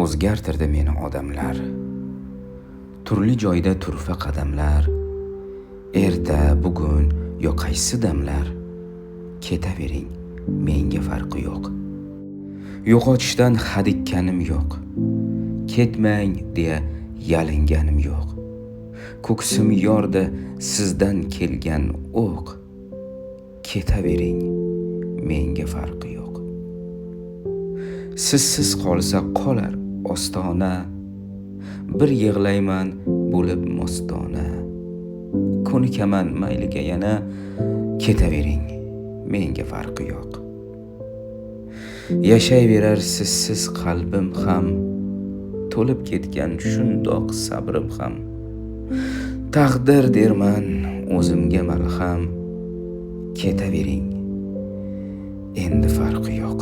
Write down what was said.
o'zgartirdi meni odamlar. Turli joyda turfa qadamlar, erta, bugun yo qaysi damlar. Ketavering, menga farqi yo'q. Yo'qotishdan hadikkanim yo'q. Ketmang deya yalinganim yo'q. Ko'ksim yordi sizdan kelgan o'q. Ketavering, menga farqi yo'q. Sizsiz qolsa qolar ostona, bir yig'layman bo'lib mostona. Ko'nikaman mayliga yana, ketavering, menga farqi yo'q. Yashayverar sizsiz qalbim ham, to'lib ketgan shundoq sabrim ham. Taqdir derman o'zimga malham, ketavering, endi farqi yo'q.